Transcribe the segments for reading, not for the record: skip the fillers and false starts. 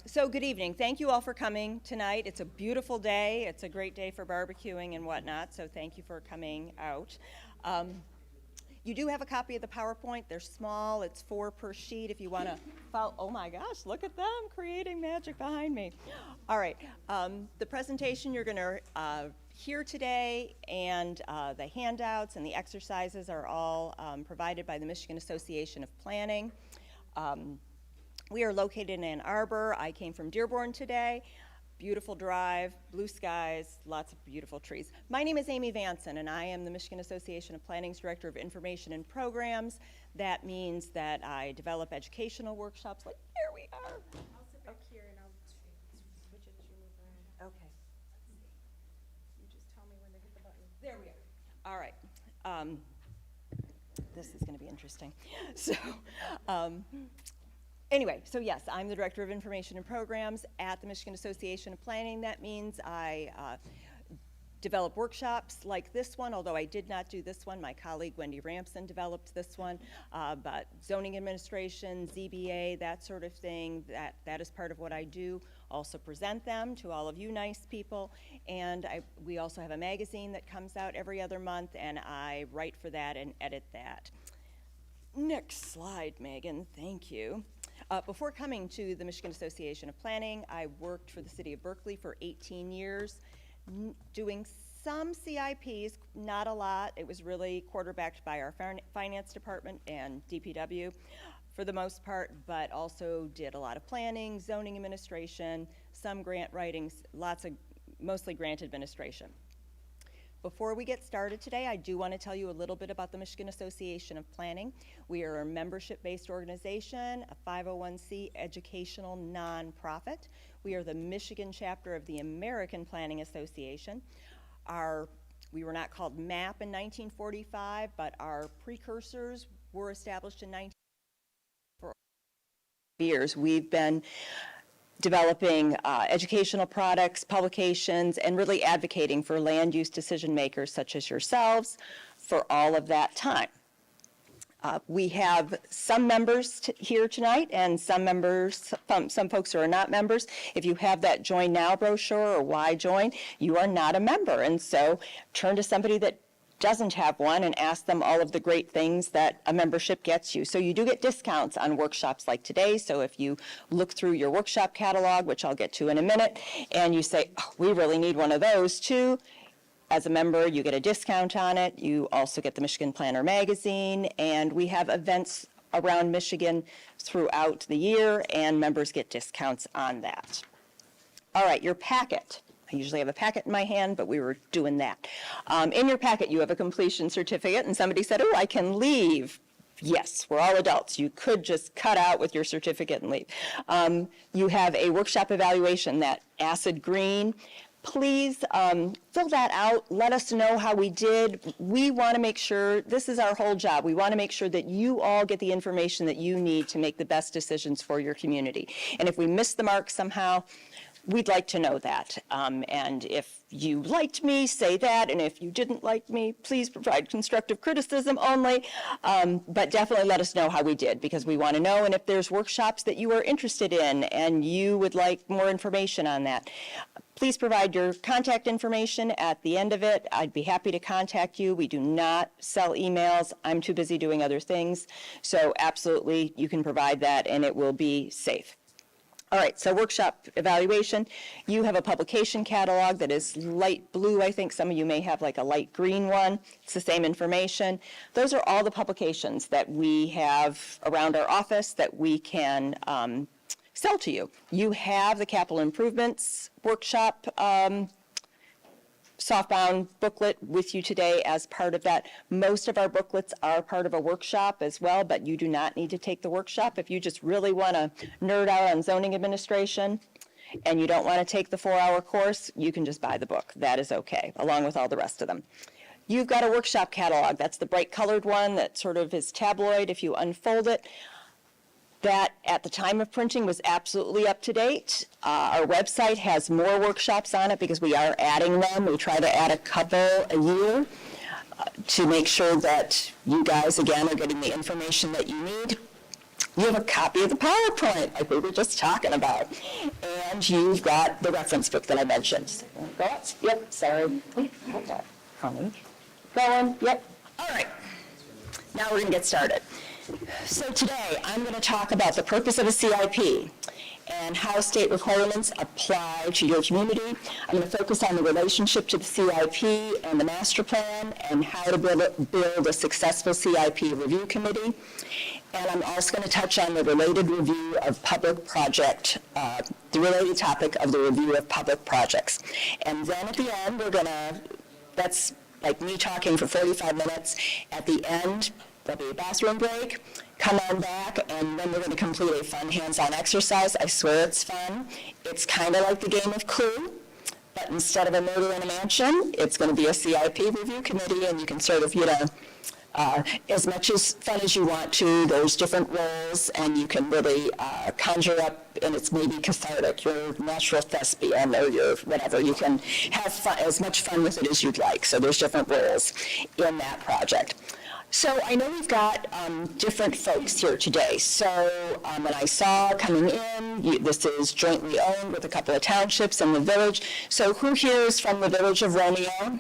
So good evening. Thank you all for coming tonight. It's a beautiful day. It's a great day for barbecuing and whatnot, so thank you for coming out. You do have a copy of the PowerPoint. They're small. It's 4 per sheet if you want to follow. Oh my gosh, look at them creating magic behind me. All right. The presentation you're going to hear today and the handouts and the exercises are all provided by the Michigan Association of Planning. We are located in Ann Arbor. I came from Dearborn today. Beautiful drive, blue skies, lots of beautiful trees. My name is Amy Vanson, and I am the Michigan Association of Planning's Director of Information and Programs. That means that I develop educational workshops like here we are. I'll sit back here and I'll switch it as you move around. Okay. You just tell me when to hit the button. There we are. All right. This is going to be interesting. So, anyway, so yes, I'm the Director of Information and Programs at the Michigan Association of Planning. That means I develop workshops like this one, although I did not do this one. My colleague Wendy Ramson developed this one, but zoning administration, ZBA, that sort of thing, that is part of what I do. Also present them to all of you nice people, and we also have a magazine that comes out every other month, and I write for that and edit that. Next slide, Megan, thank you. Before coming to the Michigan Association of Planning, I worked for the city of Berkeley for 18 years, doing some CIPs, not a lot. It was really quarterbacked by our finance department and DPW for the most part, but also did a lot of planning, zoning administration, some grant writings, mostly grant administration. Before we get started today, I do want to tell you a little bit about the Michigan Association of Planning. We are a membership-based organization, a 501c educational nonprofit. We are the Michigan chapter of the American Planning Association. We were not called MAP in 1945, but our precursors were established in 1945. For years, we've been developing educational products, publications, and really advocating for land use decision makers such as yourselves for all of that time. We have some members here tonight and some folks who are not members. If you have that Join Now brochure or Why Join, you are not a member. And so turn to somebody that doesn't have one and ask them all of the great things that a membership gets you. So you do get discounts on workshops like today. So if you look through your workshop catalog, which I'll get to in a minute, and you say, oh, we really need one of those too, as a member, you get a discount on it. You also get the Michigan Planner magazine, and we have events around Michigan throughout the year, and members get discounts on that. All right, your packet. I usually have a packet in my hand, but we were doing that. In your packet, you have a completion certificate, and somebody said, oh, I can leave. Yes, we're all adults. You could just cut out with your certificate and leave. You have a workshop evaluation, that acid green. Please fill that out. Let us know how we did. We want to make sure, this is our whole job. We want to make sure that you all get the information that you need to make the best decisions for your community. And if we miss the mark somehow, we'd like to know that. And if you liked me, say that. And if you didn't like me, please provide constructive criticism only. But definitely let us know how we did, because we want to know. And if there's workshops that you are interested in and you would like more information on that, please provide your contact information at the end of it. I'd be happy to contact you. We do not sell emails. I'm too busy doing other things. So absolutely, you can provide that and it will be safe. All right, so workshop evaluation. You have a publication catalog that is light blue. I think some of you may have like a light green one. It's the same information. Those are all the publications that we have around our office that we can sell to you. You have the capital improvements workshop softbound booklet with you today as part of that. Most of our booklets are part of a workshop as well, but you do not need to take the workshop. If you just really want to nerd out on zoning administration and you don't want to take the 4-hour course, you can just buy the book. That is okay, along with all the rest of them. You've got a workshop catalog. That's the bright colored one that sort of is tabloid if you unfold it. That at the time of printing was absolutely up to date. Our website has more workshops on it because we are adding them. We try to add a couple a year to make sure that you guys, again, are getting the information that you need. You have a copy of the PowerPoint, like we were just talking about. And you've got the reference book that I mentioned. Go up. Yep, sorry. Wait, hold on. Honey. Going. Yep. All right. Now we're going to get started. So today, I'm going to talk about the purpose of a CIP and how state requirements apply to your community. I'm going to focus on the relationship to the CIP and the master plan and how to build a successful CIP review committee. And I'm also going to touch on the related review of public project, the related topic of the review of public projects. And then at the end, that's like me talking for 45 minutes. At the end, there'll be a bathroom break. Come on back, and then we're going to complete a fun hands-on exercise. I swear it's fun. It's kind of like the game of Clue, but instead of a murder in a mansion, it's going to be a CIP review committee, and you can sort of, as much as fun as you want to. There's different roles, and you can really conjure up, and it's maybe cathartic. You're a natural thespian, or you're whatever. You can have fun, as much fun with it as you'd like. So there's different roles in that project. So I know we've got different folks here today. So when I saw coming in, this is jointly owned with a couple of townships in the village. So who here is from the village of Romeo?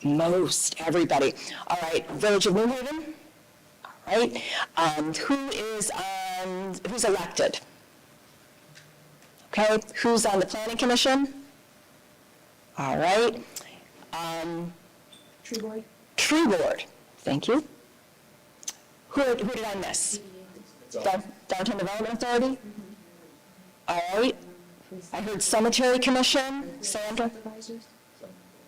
Most everybody. All right, village of New Haven? All right. Who's elected? Okay, who's on the planning commission? All right. Tree board. Tree board, thank you. Who did I miss? Downtown Development Authority? All right. I heard Cemetery Commission, Sandra?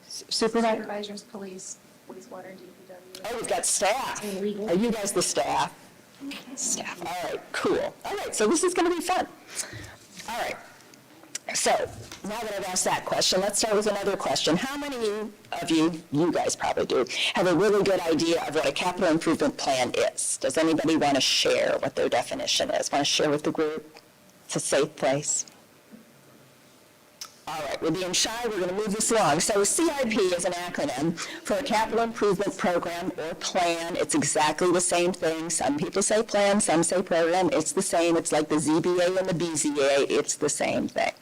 Supervisors, police, wastewater, DPW. Oh, we've got staff. And legal. Are you guys the staff? Staff, all right, cool. All right, so this is going to be fun. All right. So, now that I've asked that question, let's start with another question. How many of you guys probably do, have a really good idea of what a capital improvement plan is? Does anybody want to share what their definition is? Want to share with the group? It's a safe place. All right, we're being shy, we're going to move this along. So CIP is an acronym for a capital improvement program or plan. It's exactly the same thing. Some people say plan, some say program. It's the same. It's like the ZBA and the BZA. It's the same thing.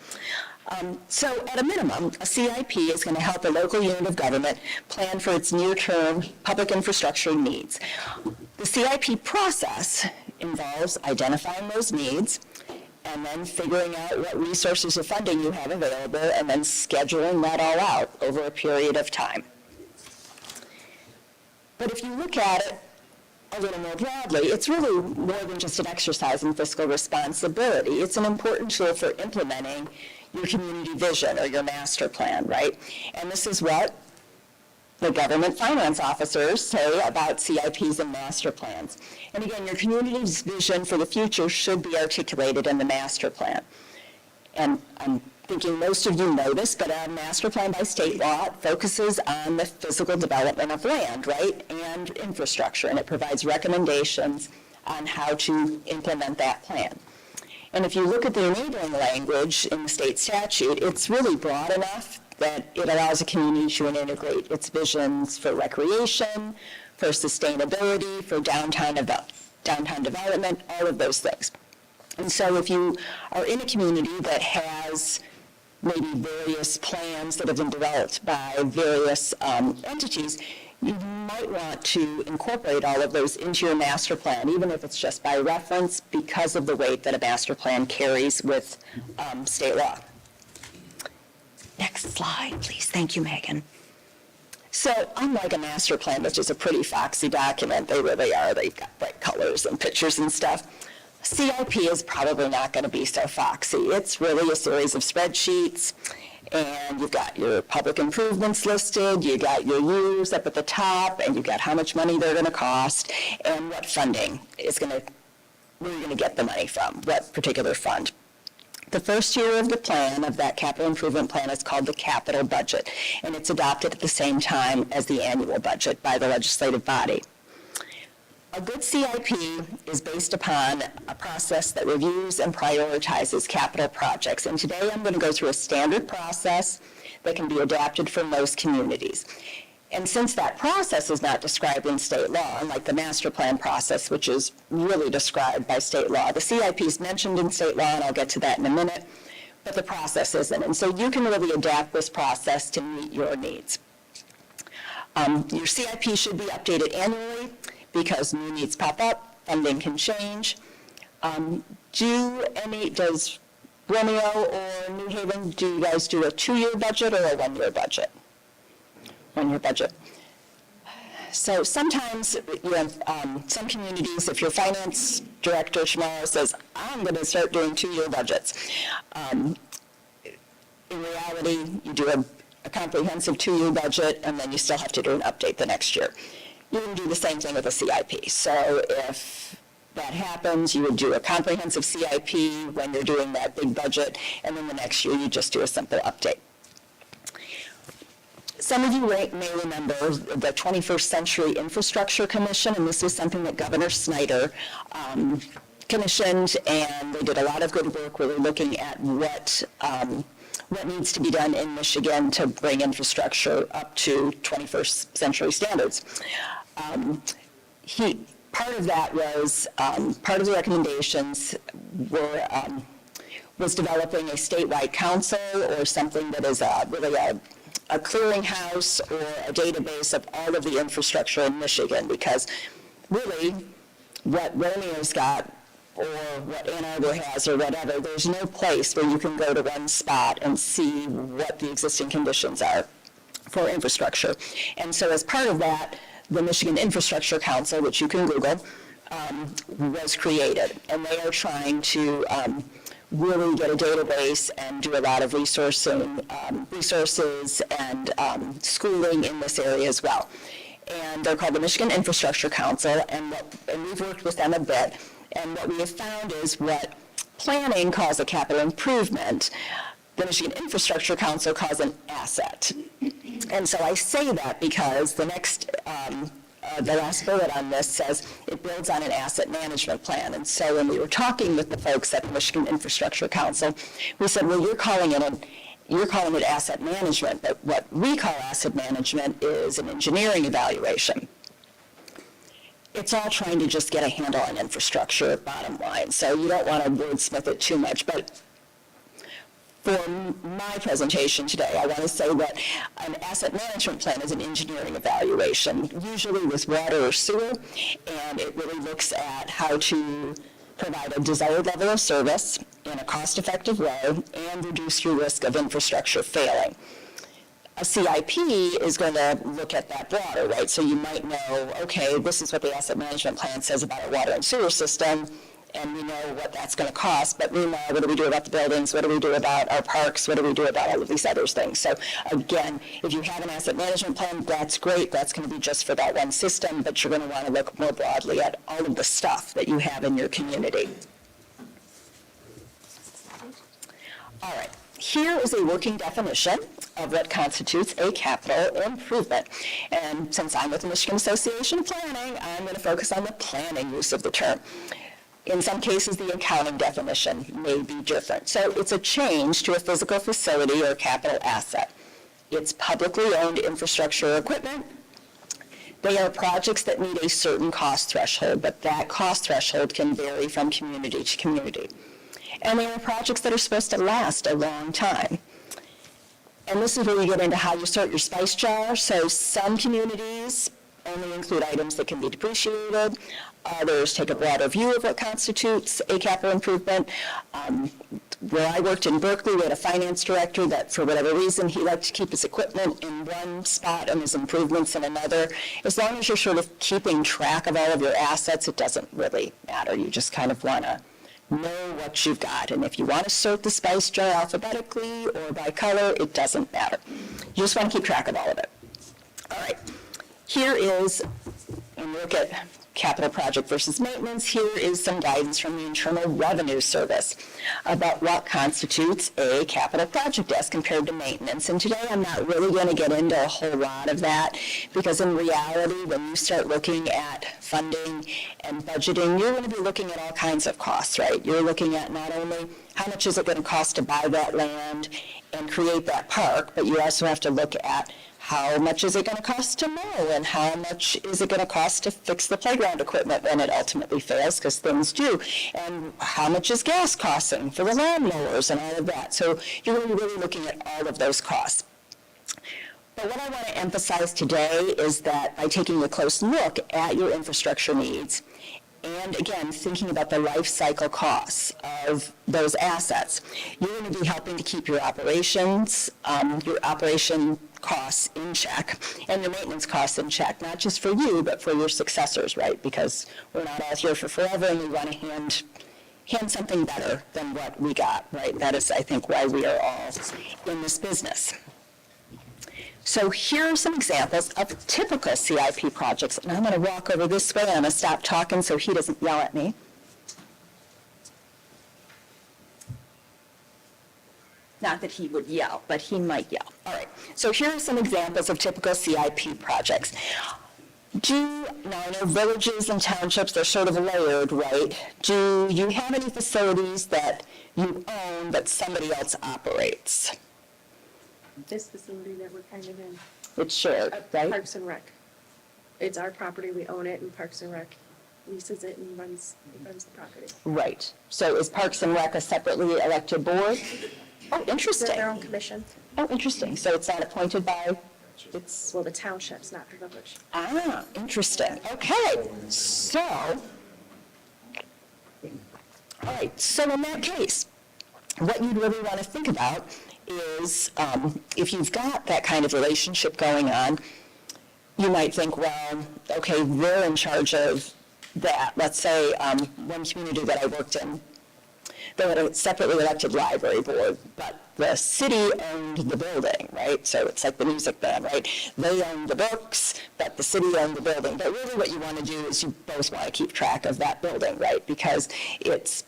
So at a minimum, a CIP is going to help a local unit of government plan for its near-term public infrastructure needs. The CIP process involves identifying those needs, and then figuring out what resources of funding you have available, and then scheduling that all out over a period of time. But if you look at it a little more broadly, it's really more than just an exercise in fiscal responsibility. It's an important tool for implementing your community vision or your master plan, right? And this is what the government finance officers say about CIPs and master plans. And again, your community's vision for the future should be articulated in the master plan. And I'm thinking most of you know this, but a master plan by state law focuses on the physical development of land, right, and infrastructure, and it provides recommendations on how to implement that plan. And if you look at the enabling language in the state statute, it's really broad enough that it allows a community to integrate its visions for recreation, for sustainability, for downtown development, all of those things. And so if you are in a community that has maybe various plans that have been developed by various entities, you might want to incorporate all of those into your master plan, even if it's just by reference, because of the weight that a master plan carries with state law. Next slide, please. Thank you, Megan. So unlike a master plan, which is a pretty foxy document, they really are, they've got bright colors and pictures and stuff, CIP is probably not going to be so foxy. It's really a series of spreadsheets, and you've got your public improvements listed, you got your years up at the top, and you've got how much money they're going to cost, and what funding is going to, where you're going to get the money from, what particular fund. The first year of the plan, of that capital improvement plan, is called the capital budget, and it's adopted at the same time as the annual budget by the legislative body. A good CIP is based upon a process that reviews and prioritizes capital projects, and today I'm going to go through a standard process that can be adapted for most communities. And since that process is not described in state law, unlike the master plan process, which is really described by state law, the CIP is mentioned in state law, and I'll get to that in a minute, but the process isn't. And so you can really adapt this process to meet your needs. Your CIP should be updated annually because new needs pop up, funding can change. Does Romeo or New Haven, do you guys do a 2-year budget or a 1-year budget? 1-year budget. So sometimes, some communities, if your finance director tomorrow says, I'm going to start doing 2-year budgets, in reality, you do a comprehensive 2-year budget, and then you still have to do an update the next year. You can do the same thing with a CIP. So if that happens, you would do a comprehensive CIP when you're doing that big budget, and then the next year you just do a simple update. Some of you may remember the 21st Century Infrastructure Commission, and this was something that Governor Snyder commissioned, and they did a lot of good work really looking at what needs to be done in Michigan to bring infrastructure up to 21st century standards. Part of that was, part of the recommendations was developing a statewide council or something that is really a clearinghouse or a database of all of the infrastructure in Michigan, because really what Romeo's got or what Ann Arbor has or whatever, there's no place where you can go to one spot and see what the existing conditions are for infrastructure. And so as part of that, the Michigan Infrastructure Council, which you can Google, was created. And they are trying to really get a database and do a lot of resources and schooling in this area as well. And they're called the Michigan Infrastructure Council, and we've worked with them a bit. And what we have found is what planning calls a capital improvement, the Michigan Infrastructure Council calls an asset. And so I say that because the last bullet on this says it builds on an asset management plan. And so when we were talking with the folks at the Michigan Infrastructure Council, we said, well, you're calling it asset management, but what we call asset management is an engineering evaluation. It's all trying to just get a handle on infrastructure, bottom line. So you don't want to wordsmith it too much, but for my presentation today, I want to say that an asset management plan is an engineering evaluation, usually with water or sewer, and it really looks at how to provide a desired level of service in a cost-effective way and reduce your risk of infrastructure failing. A CIP is going to look at that broader, right? So you might know, okay, this is what the asset management plan says about our water and sewer system, and we know what that's going to cost, but meanwhile, what do we do about the buildings? What do we do about our parks? What do we do about all of these other things? So again, if you have an asset management plan, that's great. That's going to be just for that one system, but you're going to want to look more broadly at all of the stuff that you have in your community. All right, here is a working definition of what constitutes a capital improvement. And since I'm with the Michigan Association of Planning, I'm going to focus on the planning use of the term. In some cases, the accounting definition may be different. So it's a change to a physical facility or capital asset. It's publicly owned infrastructure or equipment. They are projects that meet a certain cost threshold, but that cost threshold can vary from community to community. And they are projects that are supposed to last a long time. And this is where you get into how you sort your spice jar. So some communities only include items that can be depreciated. Others take a broader view of what constitutes a capital improvement. Where I worked in Berkeley, we had a finance director that, for whatever reason, he liked to keep his equipment in one spot and his improvements in another. As long as you're sort of keeping track of all of your assets, it doesn't really matter. You just kind of want to know what you've got. And if you want to sort the spice jar alphabetically or by color, it doesn't matter. You just want to keep track of all of it. All right. Here is, and look at capital project versus maintenance, here is some guidance from the Internal Revenue Service about what constitutes a capital project as compared to maintenance. And today I'm not really going to get into a whole lot of that, because in reality, when you start looking at funding and budgeting, you're going to be looking at all kinds of costs, right? You're looking at not only how much is it going to cost to buy that land and create that park, but you also have to look at how much is it going to cost to mow, and how much is it going to cost to fix the playground equipment when it ultimately fails, because things do, and how much is gas costing for the lawnmowers and all of that. So you're really looking at all of those costs. But what I want to emphasize today is that by taking a close look at your infrastructure needs, and again, thinking about the life cycle costs of those assets, you're going to be helping to keep your operation costs in check and your maintenance costs in check, not just for you, but for your successors, right? Because we're not all here for forever, and we want to hand something better than what we got, right? That is, I think, why we are all in this business. So here are some examples of typical CIP projects. And I'm going to walk over this way, and I'm going to stop talking so he doesn't yell at me. Not that he would yell, but he might yell. All right, so here are some examples of typical CIP projects. Now I know villages and townships, they're sort of layered, right? Do you have any facilities that you own that somebody else operates? This facility that we're kind of in. It's shared, right? Parks and Rec. It's our property, we own it, and Parks and Rec leases it and runs the property. Right. So is Parks and Rec a separately elected board? Oh, They're interesting. their own commission. Oh, interesting. So it's not appointed by, it's, Well, the township's not the village. interesting. Okay. So, all right. So in that case, what you'd really want to think about is if you've got that kind of relationship going on, you might think, well, okay, they're in charge of that. Let's say one community that I worked in, they had a separately elected library board, but the city owned the building, right? So it's like the music band, right? They owned the books, but the city owned the building. But really what you want to do is you both want to keep track of that building, right? Because it's,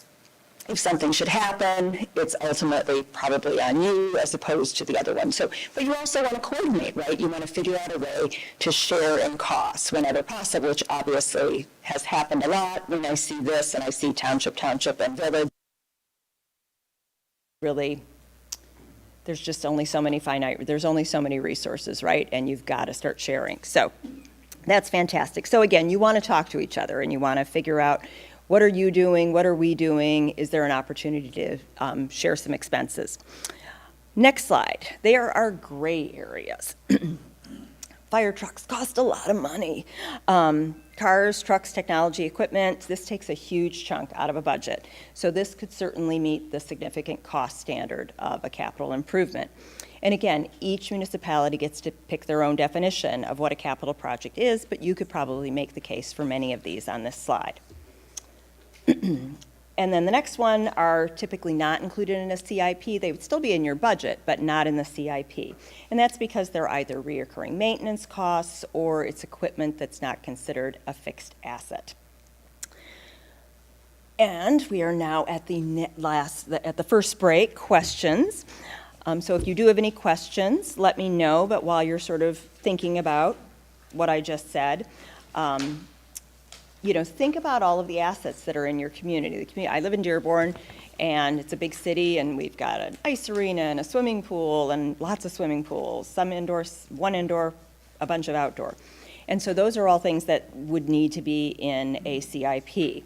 if something should happen, it's ultimately probably on you as opposed to the other one. So, but you also want to coordinate, right? You want to figure out a way to share in costs whenever possible, which obviously has happened a lot when I see this and I see township, and village. Really, there's just only so many there's only so many resources, right? And you've got to start sharing. So that's fantastic. So again, you want to talk to each other and you want to figure out, what are you doing? What are we doing? Is there an opportunity to share some expenses? Next slide. There are gray areas. Fire trucks cost a lot of money. Cars, trucks, technology, equipment, this takes a huge chunk out of a budget. So this could certainly meet the significant cost standard of a capital improvement. And again, each municipality gets to pick their own definition of what a capital project is, but you could probably make the case for many of these on this slide. And then the next one are typically not included in a CIP. They would still be in your budget, but not in the CIP. And that's because they're either reoccurring maintenance costs or it's equipment that's not considered a fixed asset. And we are now at the first break, questions. So if you do have any questions, let me know. But while you're sort of thinking about what I just said, think about all of the assets that are in your community. I live in Dearborn, and it's a big city, and we've got an ice arena and a swimming pool and lots of swimming pools, some indoor, one indoor, a bunch of outdoor. And so those are all things that would need to be in a CIP.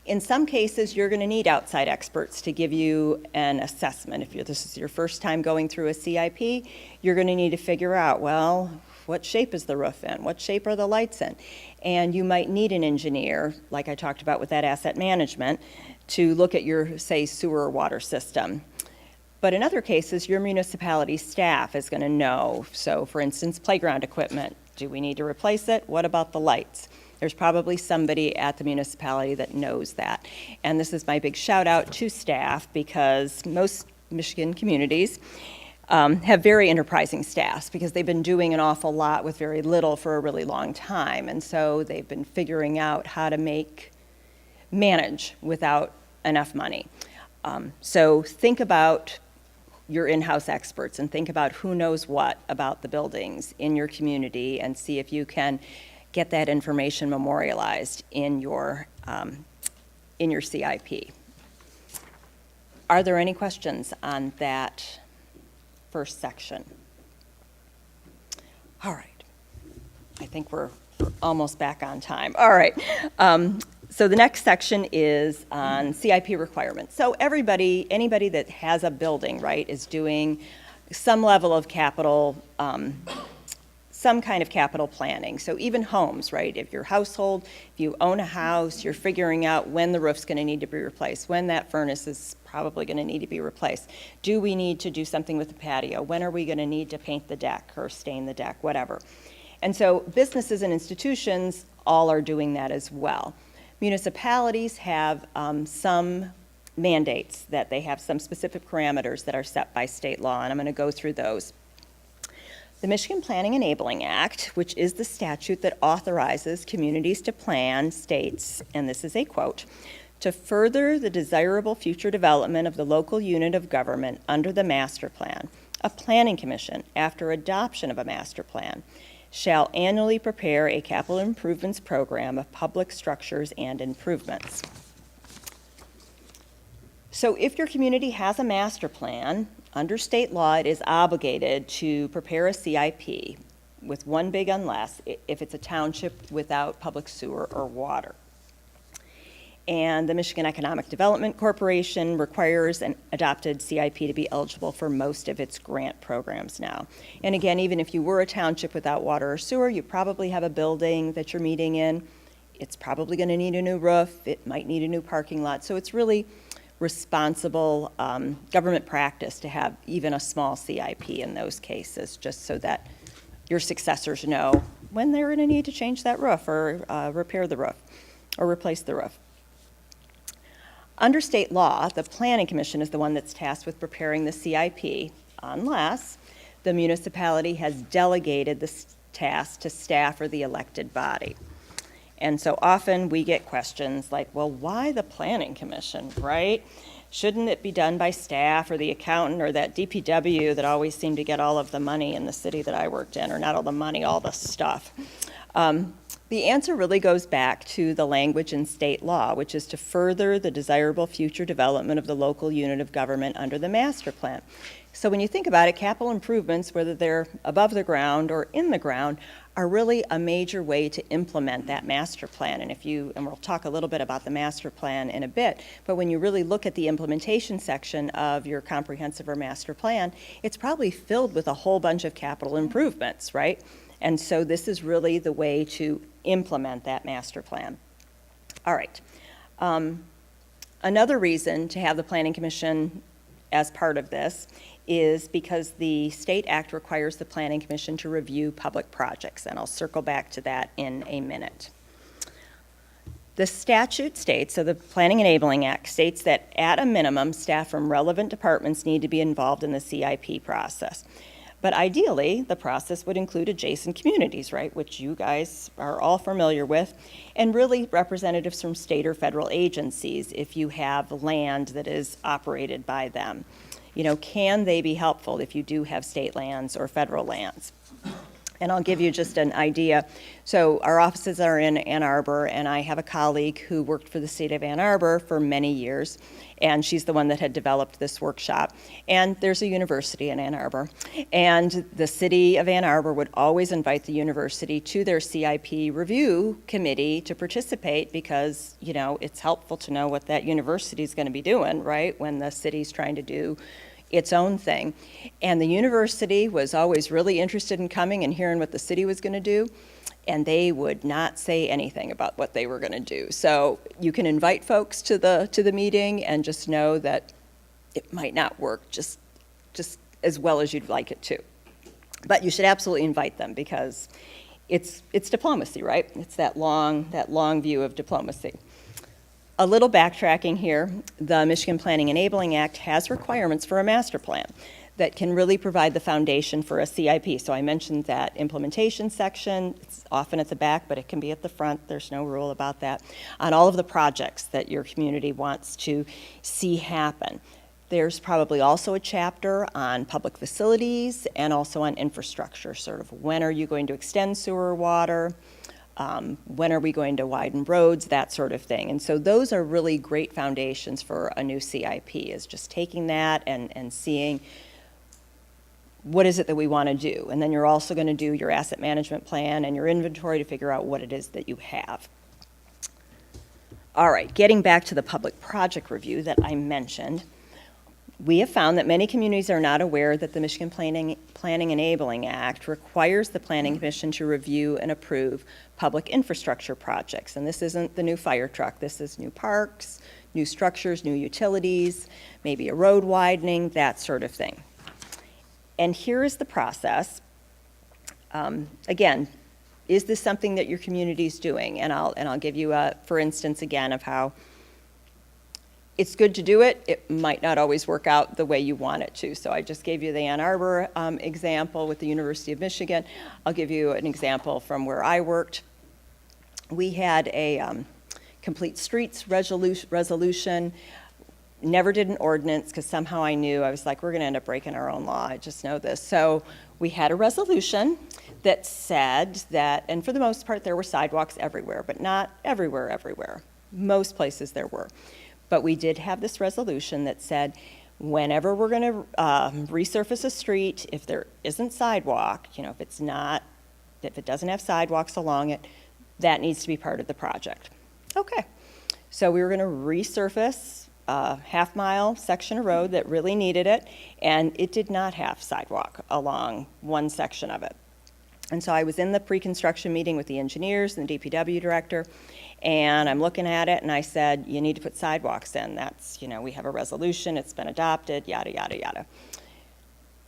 In some cases, you're going to need outside experts to give you an assessment. If this is your first time going through a CIP, you're going to need to figure out, well, what shape is the roof in? What shape are the lights in? And you might need an engineer, like I talked about with that asset management, to look at your, say, sewer or water system. But in other cases, your municipality staff is going to know. So for instance, playground equipment, do we need to replace it? What about the lights? There's probably somebody at the municipality that knows that. And this is my big shout out to staff, because most Michigan communities have very enterprising staffs, because they've been doing an awful lot with very little for a really long time. And so they've been figuring out how to manage without enough money. So think about your in-house experts and think about who knows what about the buildings in your community, and see if you can get that information memorialized in your CIP. Are there any questions on that first section? All right. I think we're almost back on time. All right. So the next section is on CIP requirements. So anybody that has a building, right, is doing some level of capital, some kind of capital planning. So even homes, right? If your household, if you own a house, you're figuring out when the roof's going to need to be replaced, when that furnace is probably going to need to be replaced. Do we need to do something with the patio? When are we going to need to paint the deck or stain the deck, whatever? And so businesses and institutions all are doing that as well. Municipalities have some mandates that they have some specific parameters that are set by state law, and I'm going to go through those. The Michigan Planning Enabling Act, which is the statute that authorizes communities to plan, states, and this is a quote, to further the desirable future development of the local unit of government under the master plan, a planning commission, after adoption of a master plan, shall annually prepare a capital improvements program of public structures and improvements. So if your community has a master plan, under state law, it is obligated to prepare a CIP with one big unless if it's a township without public sewer or water. And the Michigan Economic Development Corporation requires an adopted CIP to be eligible for most of its grant programs now. And again, even if you were a township without water or sewer, you probably have a building that you're meeting in. It's probably going to need a new roof. It might need a new parking lot. So it's really responsible government practice to have even a small CIP in those cases, just so that your successors know when they're going to need to change that roof or repair the roof or replace the roof. Under state law, the Planning Commission is the one that's tasked with preparing the CIP unless the municipality has delegated this task to staff or the elected body. And so often we get questions like, well, why the Planning Commission, right? Shouldn't it be done by staff or the accountant or that DPW that always seemed to get all of the money in the city that I worked in, or not all the money, all the stuff? The answer really goes back to the language in state law, which is to further the desirable future development of the local unit of government under the master plan. So when you think about it, capital improvements, whether they're above the ground or in the ground, are really a major way to implement that master plan. And we'll talk a little bit about the master plan in a bit, but when you really look at the implementation section of your comprehensive or master plan, it's probably filled with a whole bunch of capital improvements, right? And so this is really the way to implement that master plan. All right. Another reason to have the Planning Commission as part of this is because the state act requires the Planning Commission to review public projects, and I'll circle back to that in a minute. The statute states, so the Planning Enabling Act states that at a minimum, staff from relevant departments need to be involved in the CIP process. But ideally, the process would include adjacent communities, right, which you guys are all familiar with, and really representatives from state or federal agencies if you have land that is operated by them. You know, can they be helpful if you do have state lands or federal lands? And I'll give you just an idea. So our offices are in Ann Arbor, and I have a colleague who worked for the state of Ann Arbor for many years, and she's the one that had developed this workshop. And there's a university in Ann Arbor, and the city of Ann Arbor would always invite the university to their CIP review committee to participate because, you know, it's helpful to know what that university is going to be doing, right, when the city's trying to do its own thing. And the university was always really interested in coming and hearing what the city was going to do, and they would not say anything about what they were going to do. So you can invite folks to the meeting and just know that it might not work just as well as you'd like it to. But you should absolutely invite them because it's diplomacy, right? It's that long view of diplomacy. A little backtracking here, the Michigan Planning Enabling Act has requirements for a master plan that can really provide the foundation for a CIP. So I mentioned that implementation section. It's often at the back, but it can be at the front. There's no rule about that. On all of the projects that your community wants to see happen. There's probably also a chapter on public facilities and also on infrastructure, sort of when are you going to extend sewer water, when are we going to widen roads, that sort of thing. And so those are really great foundations for a new CIP, is just taking that and seeing what is it that we want to do? And then you're also going to do your asset management plan and your inventory to figure out what it is that you have. All right, getting back to the public project review that I mentioned, we have found that many communities are not aware that the Michigan Planning Enabling Act requires the Planning Commission to review and approve public infrastructure projects. And this isn't the new fire truck. This is new parks, new structures, new utilities, maybe a road widening, that sort of thing. And here is the process. Again, is this something that your community is doing? And I'll give you a, for instance, again, of how it's good to do it. It might not always work out the way you want it to. So I just gave you the Ann Arbor example with the University of Michigan. I'll give you an example from where I worked. We had a complete streets resolution. Never did an ordinance because somehow I knew, I was like, we're going to end up breaking our own law. I just know this. So we had a resolution that said that, and for the most part, there were sidewalks everywhere, but not everywhere. Most places there were. But we did have this resolution that said, whenever we're going to resurface a street, if there isn't sidewalk, if it doesn't have sidewalks along it, that needs to be part of the project. Okay. So we were going to resurface a half-mile section of road that really needed it, and it did not have sidewalk along one section of it. And so I was in the pre-construction meeting with the engineers and the DPW director, and I'm looking at it, and I said, you need to put sidewalks in. That's, we have a resolution, it's been adopted, yada, yada, yada.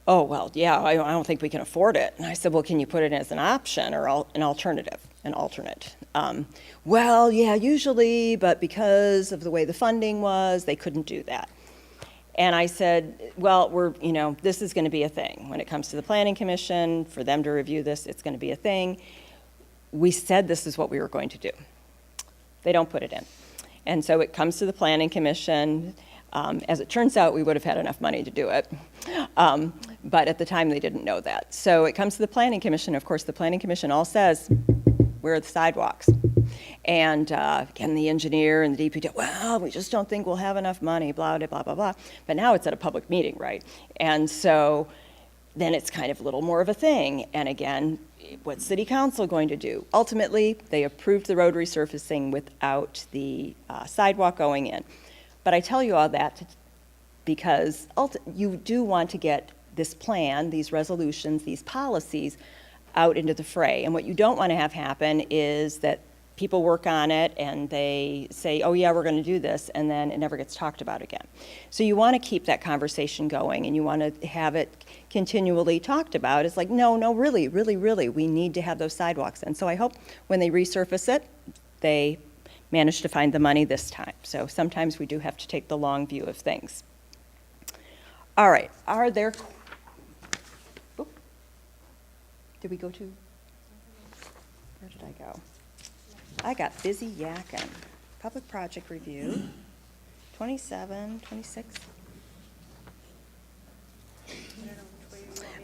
Oh, well, yeah, I don't think we can afford it. And I said, well, can you put it as an option or an alternate? Well, yeah, usually, but because of the way the funding was, they couldn't do that. And I said, well, this is going to be a thing. When it comes to the Planning Commission, for them to review this, it's going to be a thing. We said this is what we were going to do. They don't put it in. And so it comes to the Planning Commission. As it turns out, we would have had enough money to do it. But at the time, they didn't know that. So it comes to the Planning Commission. Of course, the Planning Commission all says, where are the sidewalks? And again, the engineer and the DPW, well, we just don't think we'll have enough money, blah, blah, blah, blah, blah. But now it's at a public meeting, right? And so then it's kind of a little more of a thing. And again, what's City Council going to do? Ultimately, they approved the road resurfacing without the sidewalk going in. But I tell you all that because you do want to get this plan, these resolutions, these policies out into the fray. And what you don't want to have happen is that people work on it and they say, oh yeah, we're going to do this, and then it never gets talked about again. So you want to keep that conversation going, and you want to have it continually talked about. It's like, no, really, we need to have those sidewalks. And so I hope when they resurface it, they manage to find the money this time. So sometimes we do have to take the long view of things. All right, did we go to, where did I go? I got busy yakking. Public project review, 27, 26.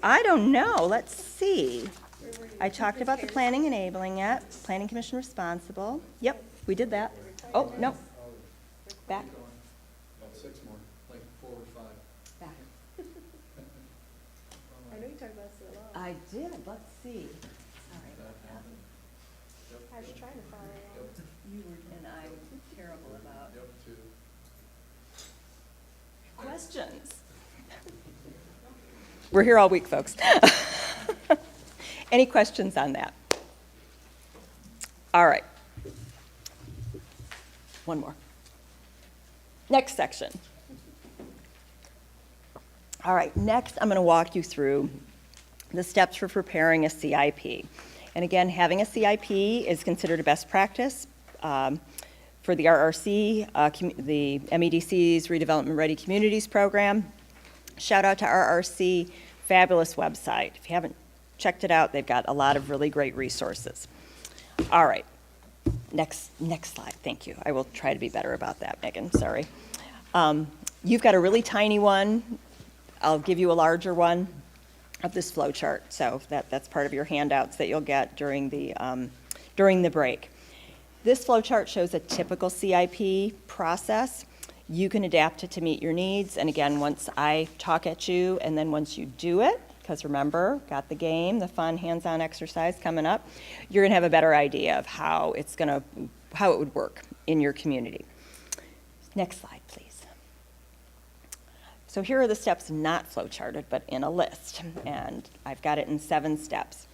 I don't know, let's see. I talked about the planning enabling it, Planning Commission responsible. Yep, we did that. Oh, no. Back. About 6 more, like 4 or 5. Back. I know you talked about it a lot. I did, let's see. Sorry. I was trying to follow along. You were, and I'm terrible about Yep, 2. questions. We're here all week, folks. Any questions on that? All right. One more. Next section. All right, next I'm going to walk you through the steps for preparing a CIP. And again, having a CIP is considered a best practice for the RRC, the MEDC's Redevelopment Ready Communities Program. Shout out to RRC, fabulous website. If you haven't checked it out, they've got a lot of really great resources. All right, next slide, thank you. I will try to be better about that, Megan, sorry. You've got a really tiny one. I'll give you a larger one of this flow chart. So that's part of your handouts that you'll get during the break. This flow chart shows a typical CIP process. You can adapt it to meet your needs. And again, once I talk at you and then once you do it, because remember, got the game, the fun hands-on exercise coming up, you're gonna have a better idea of how it would work in your community. Next slide, please. So here are the steps not flow-charted, but in a list, and I've got it in 7 steps.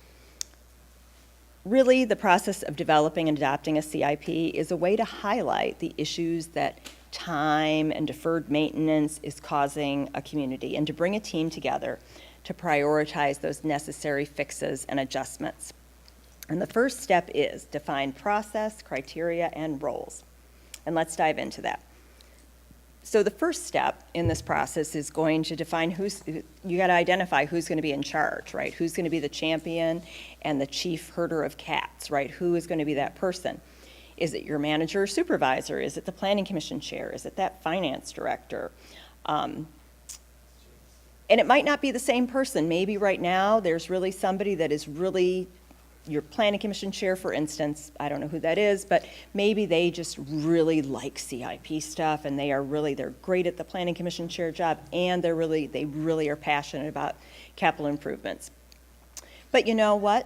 Really, the process of developing and adopting a CIP is a way to highlight the issues that time and deferred maintenance is causing a community, and to bring a team together to prioritize those necessary fixes and adjustments. And the first step is define process, criteria, and roles. And let's dive into that. So the first step in this process is going to define you got to identify who's going to be in charge, right? Who's going to be the champion and the chief herder of cats, right? Who is going to be that person? Is it your manager or supervisor? Is it the planning commission chair? Is it that finance director? And it might not be the same person. Maybe right now there's really somebody that is really your planning commission chair, for instance. I don't know who that is, but maybe they just really like CIP stuff, and they're great at the planning commission chair job, and they really are passionate about capital improvements. But you know what?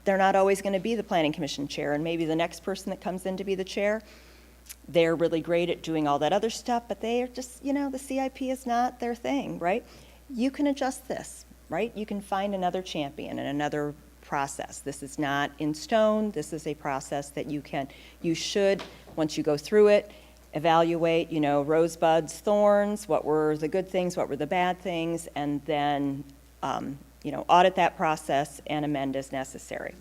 They're not always going to be the planning commission chair, and maybe the next person that comes in to be the chair, they're really great at doing all that other stuff, but they are just, the CIP is not their thing, right? You can adjust this, right? You can find another champion and another process. This is not in stone. This is a process that you should, once you go through it, evaluate, rosebuds, thorns, what were the good things, what were the bad things, and then, audit that process and amend as necessary.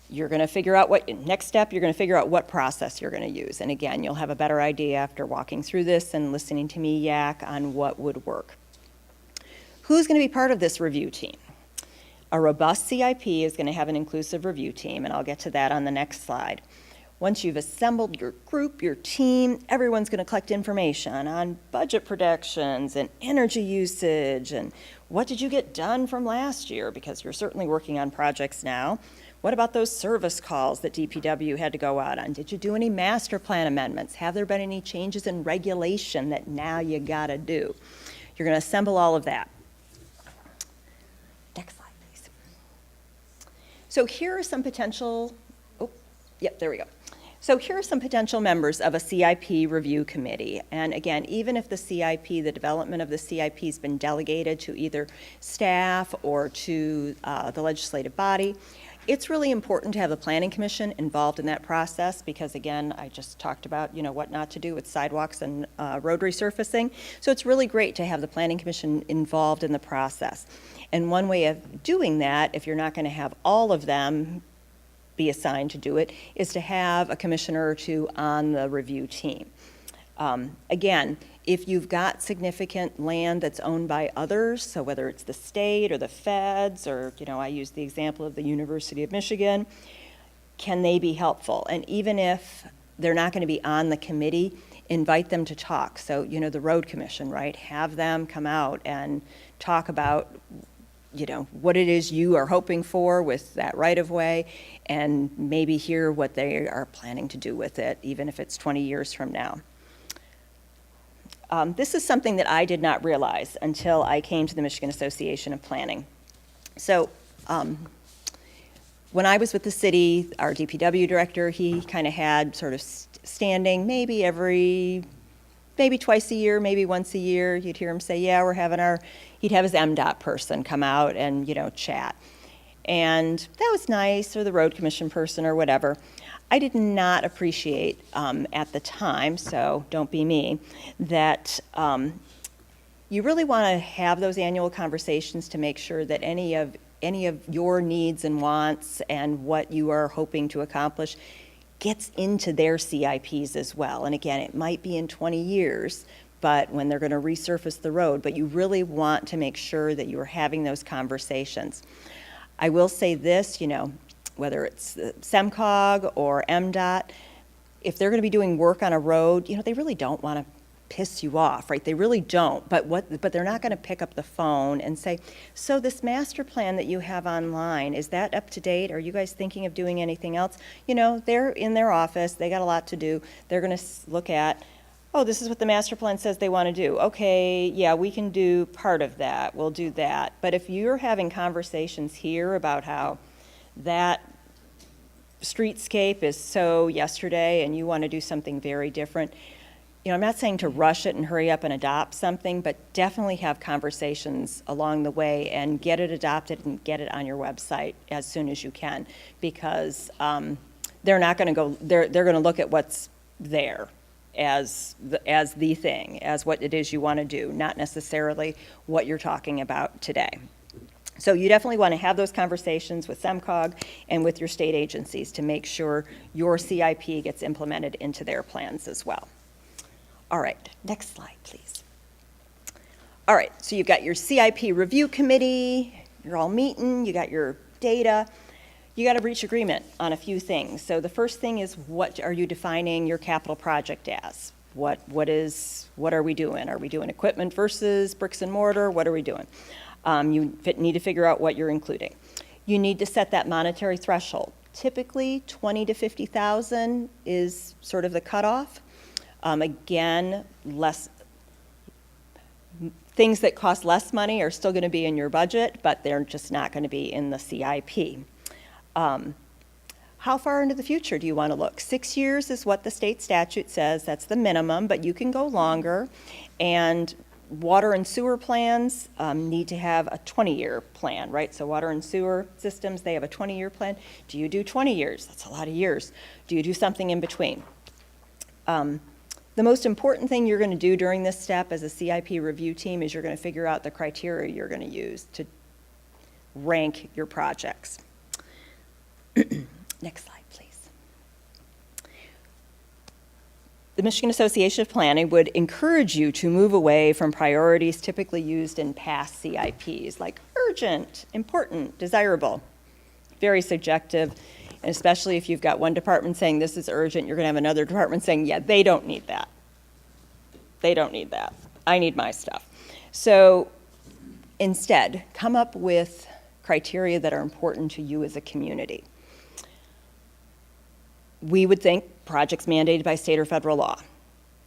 You're going to figure out next step, you're going to figure out what process you're going to use. And again, you'll have a better idea after walking through this and listening to me yak on what would work. Who's going to be part of this review team? A robust CIP is going to have an inclusive review team, and I'll get to that on the next slide. Once you've assembled your group, your team, everyone's going to collect information on budget projections and energy usage and what did you get done from last year, because you're certainly working on projects now. What about those service calls that DPW had to go out on? Did you do any master plan amendments? Have there been any changes in regulation that now you got to do? You're going to assemble all of that. Next slide, please. So here are some potential, there we go. So here are some potential members of a CIP review committee. And again, even if the CIP, the development of the CIP has been delegated to either staff or to the legislative body, it's really important to have the Planning Commission involved in that process because, again, I just talked about, what not to do with sidewalks and road resurfacing. So it's really great to have the Planning Commission involved in the process. And one way of doing that, if you're not going to have all of them be assigned to do it, is to have a commissioner or two on the review team. Again, if you've got significant land that's owned by others, so whether it's the state or the feds, or, I use the example of the University of Michigan, can they be helpful? And even if they're not going to be on the committee, invite them to talk. So, the road commission, right? Have them come out and talk about, what it is you are hoping for with that right-of-way, and maybe hear what they are planning to do with it, even if it's 20 years from now. This is something that I did not realize until I came to the Michigan Association of Planning. So when I was with the city, our DPW director, he kind of had sort of standing maybe twice a year, maybe once a year. You'd hear him say, yeah, we're having he'd have his MDOT person come out and, chat. And that was nice, or the road commission person or whatever. I did not appreciate at the time, so don't be me, that you really want to have those annual conversations to make sure that any of your needs and wants and what you are hoping to accomplish gets into their CIPs as well. And again, it might be in 20 years, but when they're going to resurface the road, but you really want to make sure that you are having those conversations. I will say this, whether it's SEMCOG or MDOT, if they're going to be doing work on a road, they really don't want to piss you off, right? They really don't, but they're not going to pick up the phone and say, so this master plan that you have online, is that up to date? Are you guys thinking of doing anything else? They're in their office, they got a lot to do. They're going to look at, oh, this is what the master plan says they want to do. Okay, yeah, we can do part of that, we'll do that. But if you're having conversations here about how that streetscape is so yesterday and you want to do something very different, I'm not saying to rush it and hurry up and adopt something, but definitely have conversations along the way and get it adopted and get it on your website as soon as you can, because they're not going to go, they're going to look at what's there as the thing, as what it is you want to do, not necessarily what you're talking about today. So you definitely want to have those conversations with SEMCOG and with your state agencies to make sure your CIP gets implemented into their plans as well. All right, next slide, please. All right, so you've got your CIP review committee, you're all meeting, you got your data. You got to reach agreement on a few things. So the first thing is, what are you defining your capital project as? What are we doing? Are we doing equipment versus bricks and mortar? What are we doing? You need to figure out what you're including. You need to set that monetary threshold. Typically, 20 to 50,000 is sort of the cutoff. Again, things that cost less money are still going to be in your budget, but they're just not going to be in the CIP. How far into the future do you want to look? 6 years is what the state statute says. That's the minimum, but you can go longer. And water and sewer plans need to have a 20-year plan, right? So water and sewer systems, they have a 20-year plan. Do you do 20 years? That's a lot of years. Do you do something in between? The most important thing you're going to do during this step as a CIP review team is you're going to figure out the criteria you're going to use to rank your projects. Next slide, please. The Michigan Association of Planning would encourage you to move away from priorities typically used in past CIPs, like urgent, important, desirable. Very subjective, and especially if you've got one department saying this is urgent, you're going to have another department saying, yeah, they don't need that. They don't need that. I need my stuff. So instead, come up with criteria that are important to you as a community. We would think projects mandated by state or federal law.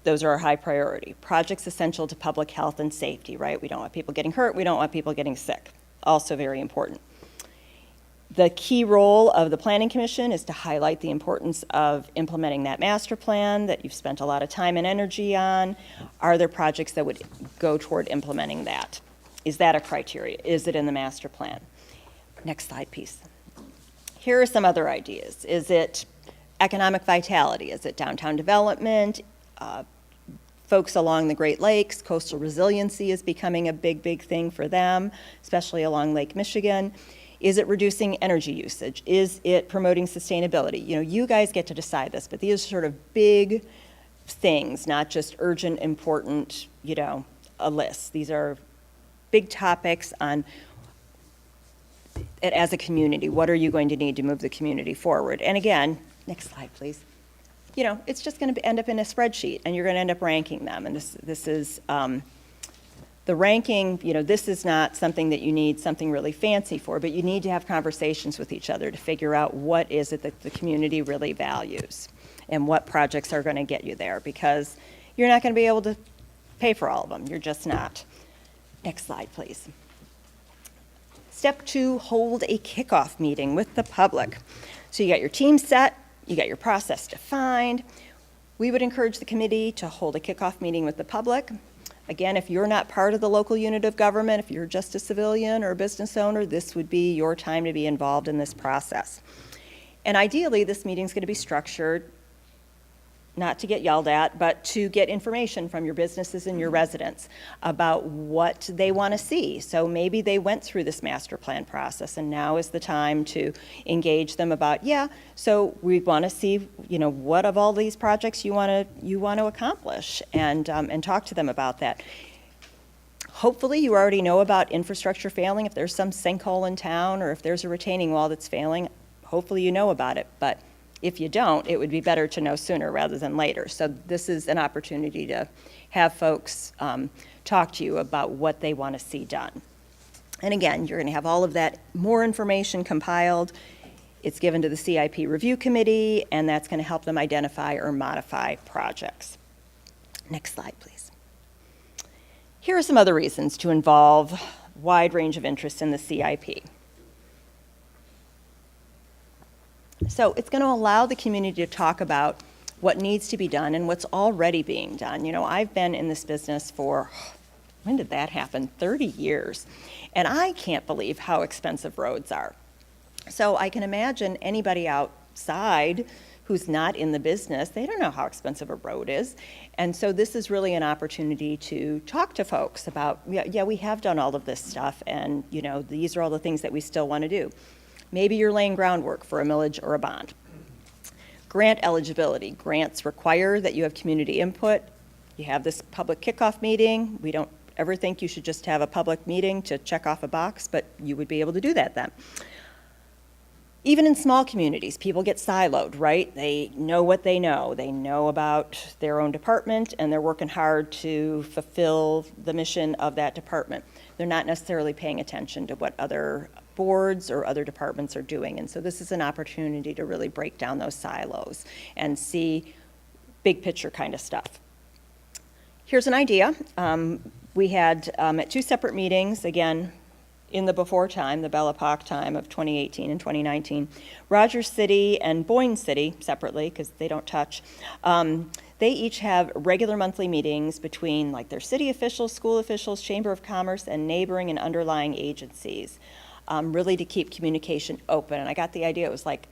Those are our high priority. Projects essential to public health and safety, right? We don't want people getting hurt. We don't want people getting sick. Also very important. The key role of the Planning Commission is to highlight the importance of implementing that master plan that you've spent a lot of time and energy on. Are there projects that would go toward implementing that? Is that a criteria? Is it in the master plan? Next slide, please. Here are some other ideas. Is it economic vitality? Is it downtown development? Folks along the Great Lakes, coastal resiliency is becoming a big thing for them, especially along Lake Michigan. Is it reducing energy usage? Is it promoting sustainability? You guys get to decide this, but these are sort of big things, not just urgent, important, a list. These are big topics on, as a community, what are you going to need to move the community forward? And again, next slide, please. It's just going to end up in a spreadsheet, and you're going to end up ranking them. And this is the ranking. This is not something that you need something really fancy for, but you need to have conversations with each other to figure out what is it that the community really values, and what projects are going to get you there, because you're not going to be able to pay for all of them. You're just not. Next slide, please. Step 2, hold a kickoff meeting with the public. So you got your team set. You got your process defined. We would encourage the committee to hold a kickoff meeting with the public. Again, if you're not part of the local unit of government, if you're just a civilian or a business owner, this would be your time to be involved in this process. And ideally, this meeting's going to be structured not to get yelled at, but to get information from your businesses and your residents about what they want to see. So maybe they went through this master plan process, and now is the time to engage them about, so we want to see, what of all these projects you want to accomplish, and talk to them about that. Hopefully, you already know about infrastructure failing. If there's some sinkhole in town, or if there's a retaining wall that's failing, hopefully you know about it. But if you don't, it would be better to know sooner rather than later. So this is an opportunity to have folks talk to you about what they want to see done. And again, you're going to have all of that, more information compiled. It's given to the CIP review committee, and that's going to help them identify or modify projects. Next slide, please. Here are some other reasons to involve wide range of interests in the CIP. So it's going to allow the community to talk about what needs to be done and what's already being done. You know, I've been in this business for, when did that happen? 30 years. And I can't believe how expensive roads are. So I can imagine anybody outside who's not in the business, they don't know how expensive a road is. And so this is really an opportunity to talk to folks about, yeah, we have done all of this stuff, and you know, these are all the things that we still want to do. Maybe you're laying groundwork for a millage or a bond. Grant eligibility. Grants require that you have community input. You have this public kickoff meeting. We don't ever think you should just have a public meeting to check off a box, but you would be able to do that then. Even in small communities, people get siloed, right? They know what they know. They know about their own department, and they're working hard to fulfill the mission of that department. They're not necessarily paying attention to what other boards or other departments are doing. And so this is an opportunity to really break down those silos and see big picture kind of stuff. Here's an idea. We had at 2 separate meetings, again, in the before time, the Belle Epoque time of 2018 and 2019, Rogers City and Boyne City, separately, because they don't touch, they each have regular monthly meetings between like their city officials, school officials, Chamber of Commerce, and neighboring and underlying agencies, really to keep communication open. And I got the idea, it was like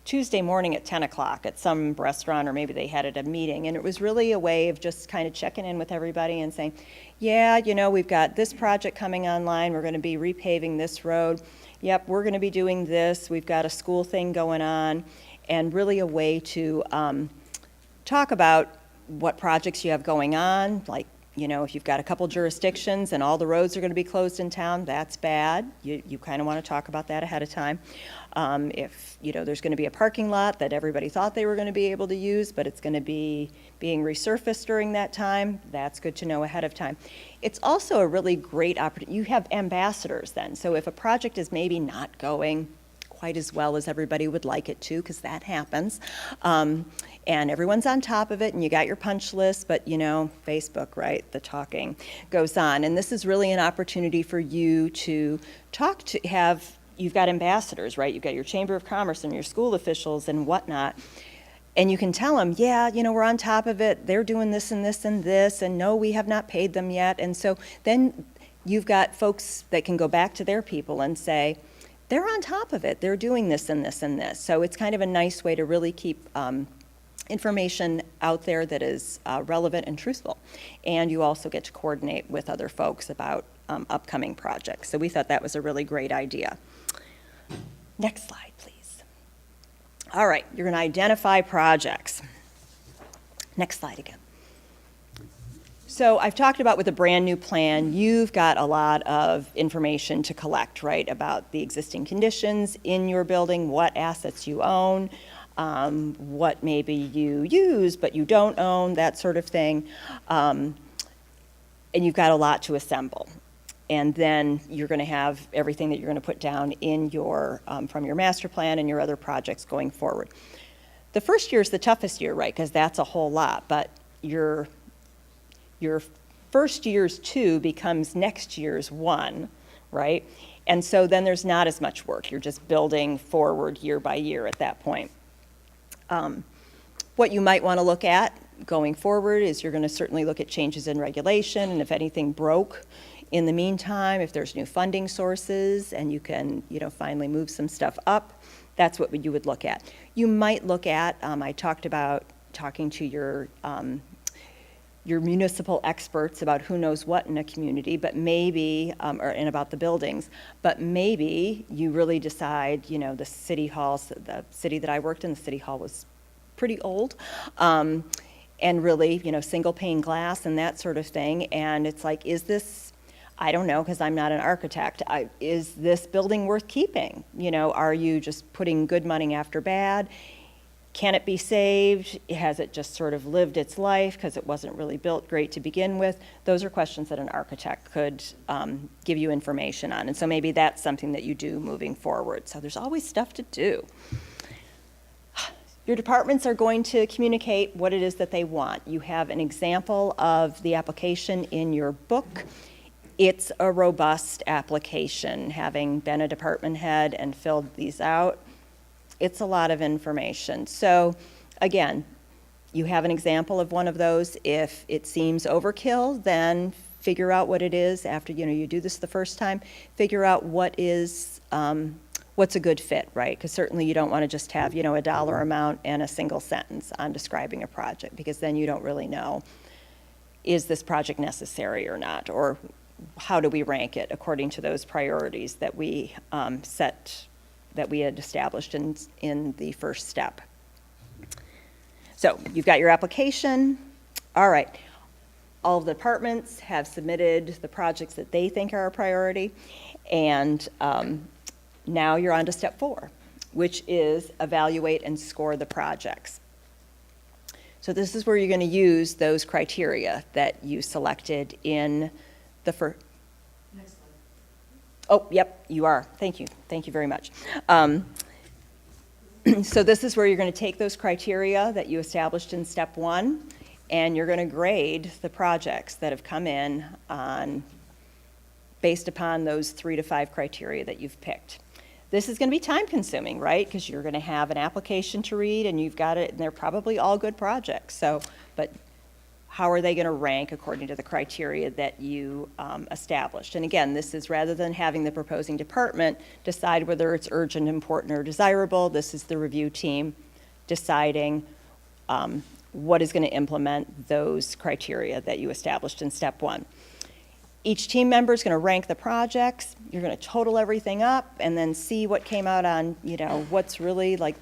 Tuesday morning at 10 o'clock at some restaurant, or maybe they had it at a meeting, and it was really a way of just kind of checking in with everybody and saying, yeah, you know, we've got this project coming online, we're going to be repaving this road, yep, we're going to be doing this, we've got a school thing going on, and really a way to talk about what projects you have going on, like, you know, if you've got a couple jurisdictions and all the roads are going to be closed in town, that's bad. You kind of want to talk about that ahead of time. If, you know, there's going to be a parking lot that everybody thought they were going to be able to use, but it's going to be being resurfaced during that time, that's good to know ahead of time. It's also a really great opportunity. You have ambassadors then. So if a project is maybe not going quite as well as everybody would like it to, because that happens, and everyone's on top of it, and you got your punch list, but you know, Facebook, right, the talking goes on. And this is really an opportunity for you to talk to, you've got ambassadors, right? You've got your Chamber of Commerce and your school officials and whatnot. And you can tell them, yeah, you know, we're on top of it. They're doing this and this and this, and no, we have not paid them yet. And so then you've got folks that can go back to their people and say, they're on top of it. They're doing this and this and this. So it's kind of a nice way to really keep information out there that is relevant and truthful. And you also get to coordinate with other folks about upcoming projects. So we thought that was a really great idea. Next slide, please. All right, you're going to identify projects. Next slide again. So I've talked about with a brand new plan, you've got a lot of information to collect, right, about the existing conditions in your building, what assets you own, what maybe you use but you don't own, that sort of thing. And you've got a lot to assemble. And then you're going to have everything that you're going to put down in your, from your master plan and your other projects going forward. The first year is the toughest year, right, because that's a whole lot, but your first year's 2 becomes next year's 1, right? And so then there's not as much work. You're just building forward year by year at that point. What you might want to look at going forward is you're going to certainly look at changes in regulation, and if anything broke in the meantime, if there's new funding sources and you can, you know, finally move some stuff up, that's what you would look at. You might look at, I talked about talking to your municipal experts about who knows what in a community, but maybe, and about the buildings, but maybe you really decide, you know, the city halls, the city that I worked in, the city hall was pretty old, and really, you know, single pane glass and that sort of thing, and it's like, is this, I don't know, because I'm not an architect, is this building worth keeping? You know, are you just putting good money after bad? Can it be saved? Has it just sort of lived its life because it wasn't really built great to begin with? Those are questions that an architect could give you information on. And so maybe that's something that you do moving forward. So there's always stuff to do. Your departments are going to communicate what it is that they want. You have an example of the application in your book. It's a robust application. Having been a department head and filled these out, it's a lot of information. So again, you have an example of one of those. If it seems overkill, then figure out what it is after, you do this the first time, figure out what is, what's a good fit, right? Because certainly you don't want to just have, a dollar amount and a single sentence on describing a project, because then you don't really know, is this project necessary or not? Or how do we rank it according to those priorities that we that we had established in the first step? So you've got your application. All right. All of the departments have submitted the projects that they think are a priority. And now you're on to step 4, which is evaluate and score the projects. So this is where you're going to use those criteria that you selected in the first. Next slide. Oh, yep, you are. Thank you. Thank you very much. So this is where you're going to take those criteria that you established in step 1, and you're going to grade the projects that have come in based upon those 3 to 5 criteria that you've picked. This is going to be time consuming, right? Because you're going to have an application to read, and you've got it, and they're probably all good projects. So, but how are they going to rank according to the criteria that you established? And again, this is rather than having the proposing department decide whether it's urgent, important, or desirable, this is the review team deciding what is going to implement those criteria that you established in step 1. Each team member is going to rank the projects. You're going to total everything up and then see what came out on, what's really like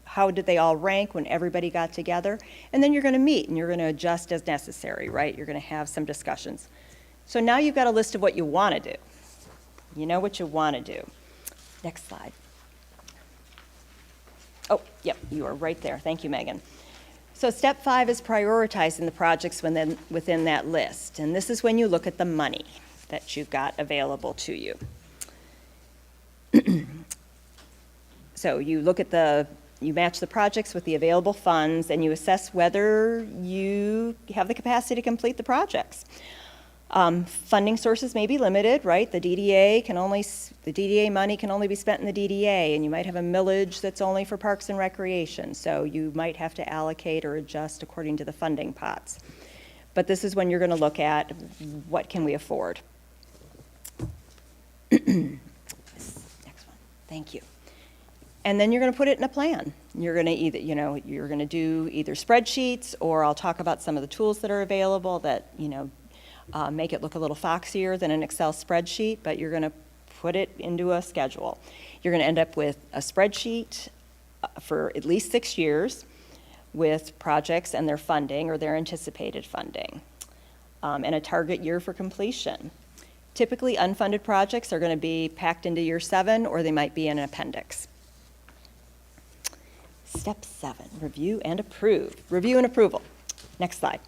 how did they all rank when everybody got together? And then you're going to meet and you're going to adjust as necessary, right? You're going to have some discussions. So now you've got a list of what you want to do. You know what you want to do. Next slide. Oh, yep, you are right there. Thank you, Megan. So step 5 is prioritizing the projects within that list. And this is when you look at the money that you've got available to you. So you look at you match the projects with the available funds, and you assess whether you have the capacity to complete the projects. Funding sources may be limited, right? The DDA money can only be spent in the DDA, and you might have a millage that's only for parks and recreation, so you might have to allocate or adjust according to the funding pots. But this is when you're going to look at what can we afford. Next one. Thank you. And then you're going to put it in a plan. You're going to you're going to do either spreadsheets, or I'll talk about some of the tools that are available that, make it look a little foxier than an Excel spreadsheet, but you're going to put it into a schedule. You're going to end up with a spreadsheet for at least 6 years with projects and their funding or their anticipated funding, and a target year for completion. Typically, unfunded projects are going to be packed into year 7, or they might be in an appendix. Step 7, review and approve. Review and approval. Next slide.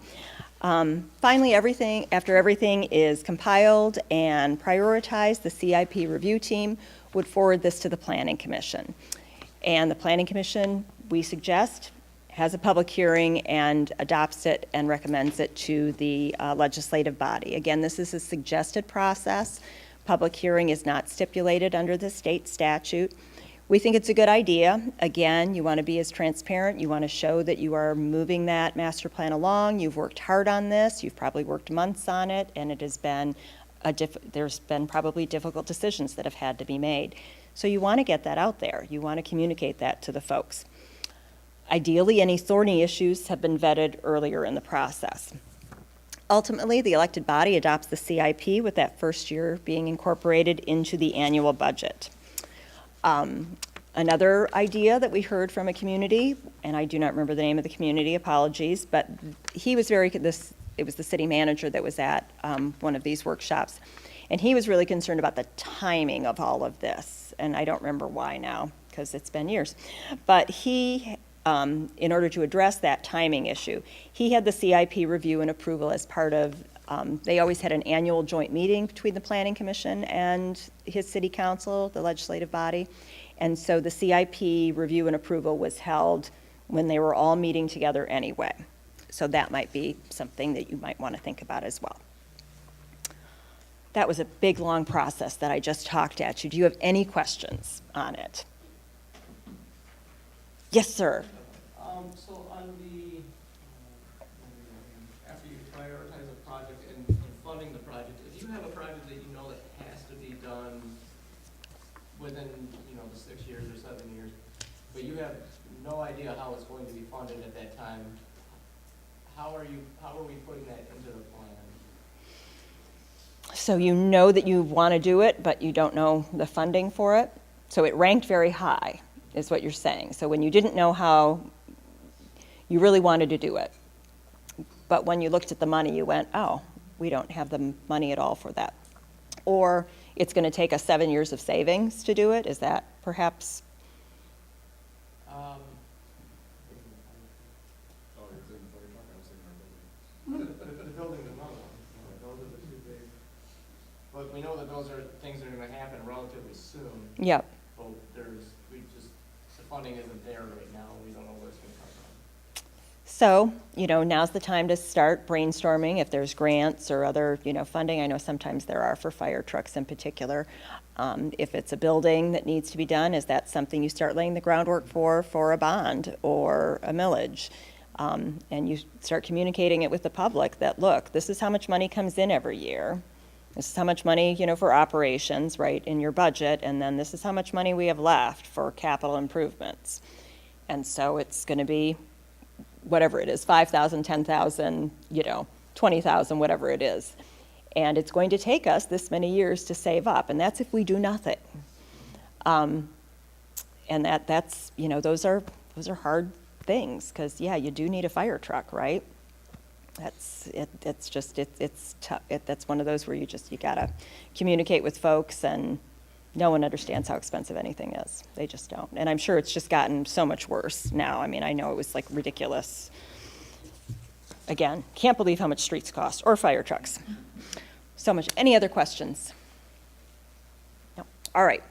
Finally, after everything is compiled and prioritized, the CIP review team would forward this to the Planning Commission. And the Planning Commission, we suggest, has a public hearing and adopts it and recommends it to the legislative body. Again, this is a suggested process. Public hearing is not stipulated under the state statute. We think it's a good idea. Again, you want to be as transparent. You want to show that you are moving that master plan along. You've worked hard on this. You've probably worked months on it, and it has been there's been probably difficult decisions that have had to be made. So you want to get that out there. You want to communicate that to the folks. Ideally, any thorny issues have been vetted earlier in the process. Ultimately, the elected body adopts the CIP, with that first year being incorporated into the annual budget. Another idea that we heard from a community, and I do not remember the name of the community, apologies, but he was it was the city manager that was at one of these workshops, and he was really concerned about the timing of all of this, and I don't remember why now, because it's been years. But he, in order to address that timing issue, he had the CIP review and approval as part of, they always had an annual joint meeting between the Planning Commission and his city council, the legislative body, And so the CIP review and approval was held when they were all meeting together anyway. So that might be something that you might want to think about as well. That was a big, long process that I just talked at you. Do you have any questions on it? Yes, sir. So on the, after you prioritize a project and funding the project, if you have a project that you know that has to be done within, the 6 years or 7 years, but you have no idea how it's going to be funded at that time, how are we putting that into the plan? So you know that you want to do it, but you don't know the funding for it? So it ranked very high, is what you're saying. So when you didn't know how, you really wanted to do it. But when you looked at the money, you went, oh, we don't have the money at all for that. Or it's going to take us 7 years of savings to do it? Is that perhaps? Oh, you're thinking fire truck, I was thinking our building. The building's another one, those are the two big, but we know that those are things that are gonna happen relatively soon. Yep. But the funding isn't there right now, we don't know where it's gonna come from. So, now's the time to start brainstorming if there's grants or other, funding. I know sometimes there are for fire trucks in particular. If it's a building that needs to be done, is that something you start laying the groundwork for a bond or a millage? And you start communicating it with the public that, look, this is how much money comes in every year. This is how much money, for operations, right, in your budget, and then this is how much money we have left for capital improvements. And so it's going to be whatever it is, 5,000, 10,000, 20,000, whatever it is. And it's going to take us this many years to save up, and that's if we do nothing. And that's, those are hard things, because, yeah, you do need a fire truck, right? It's tough. That's one of those where you gotta communicate with folks, and no one understands how expensive anything is. They just don't. And I'm sure it's just gotten so much worse now. I mean, I know it was like ridiculous. Again, can't believe how much streets cost, or fire trucks. So much. Any other questions? No. All right.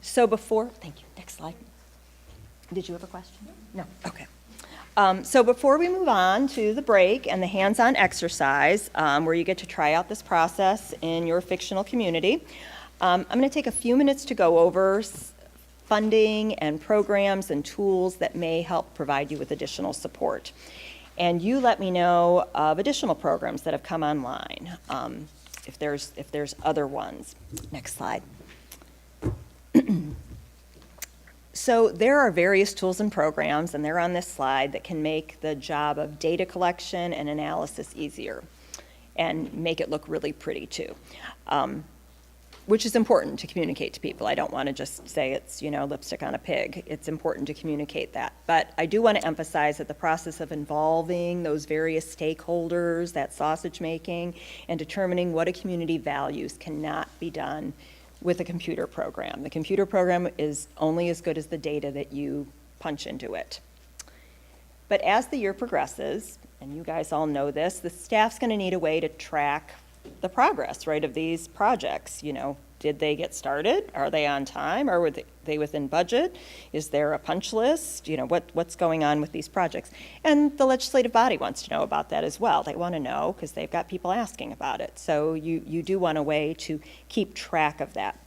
So thank you. Next slide. Did you have a question? No. Okay. So before we move on to the break and the hands-on exercise, where you get to try out this process in your fictional community, I'm going to take a few minutes to go over funding and programs and tools that may help provide you with additional support. And you let me know of additional programs that have come online, if there's other ones. Next slide. So there are various tools and programs, and they're on this slide, that can make the job of data collection and analysis easier and make it look really pretty too, which is important to communicate to people. I don't want to just say it's, lipstick on a pig. It's important to communicate that. But I do want to emphasize that the process of involving those various stakeholders, that sausage making, and determining what a community values cannot be done with a computer program. The computer program is only as good as the data that you punch into it. But as the year progresses, and you guys all know this, the staff's going to need a way to track the progress, right, of these projects. Did they get started? Are they on time? Are they within budget? Is there a punch list? What's going on with these projects? And the legislative body wants to know about that as well. They want to know because they've got people asking about it. So you do want a way to keep track of that.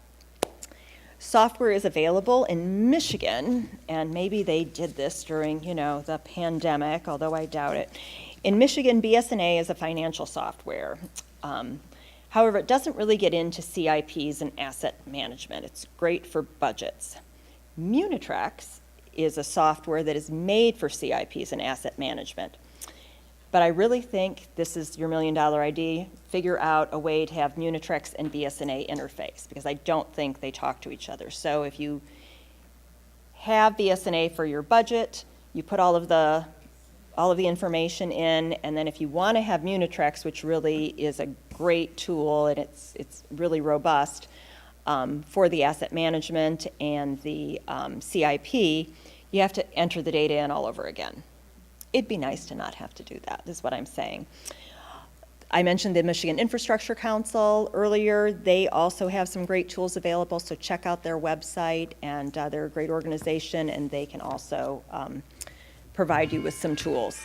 Software is available in Michigan, and maybe they did this during, the pandemic, although I doubt it. In Michigan, BS&A is a financial software. However, it doesn't really get into CIPs and asset management. It's great for budgets. Munitrex is a software that is made for CIPs and asset management. But I really think this is your $1 million idea. Figure out a way to have Munitrex and BS&A interface, because I don't think they talk to each other. So if you have BS&A for your budget, you put all of the information in, and then if you want to have Munitrex, which really is a great tool, and it's really robust for the asset management and the CIP, you have to enter the data in all over again. It'd be nice to not have to do that, is what I'm saying. I mentioned the Michigan Infrastructure Council earlier. They also have some great tools available, so check out their website, and they're a great organization, and they can also provide you with some tools.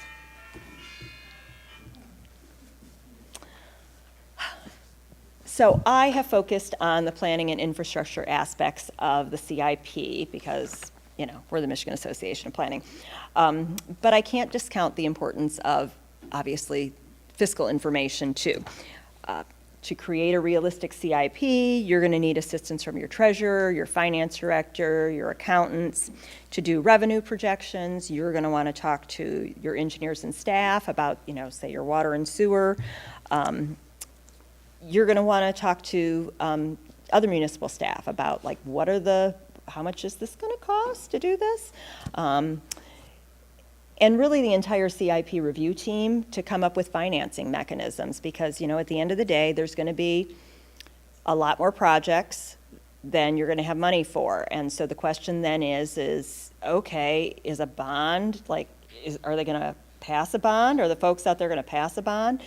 So I have focused on the planning and infrastructure aspects of the CIP because, you know, we're the Michigan Association of Planning. But I can't discount the importance of, obviously, fiscal information too. To create a realistic CIP, you're going to need assistance from your treasurer, your finance director, your accountants. To do revenue projections, you're going to want to talk to your engineers and staff about, you know, say your water and sewer. You're going to want to talk to other municipal staff about, like, how much is this going to cost to do this? And really the entire CIP review team to come up with financing mechanisms, because, you know, at the end of the day, there's going to be a lot more projects than you're going to have money for. And so the question then is okay, is a bond, like, are they going to pass a bond? Are the folks out there going to pass a bond?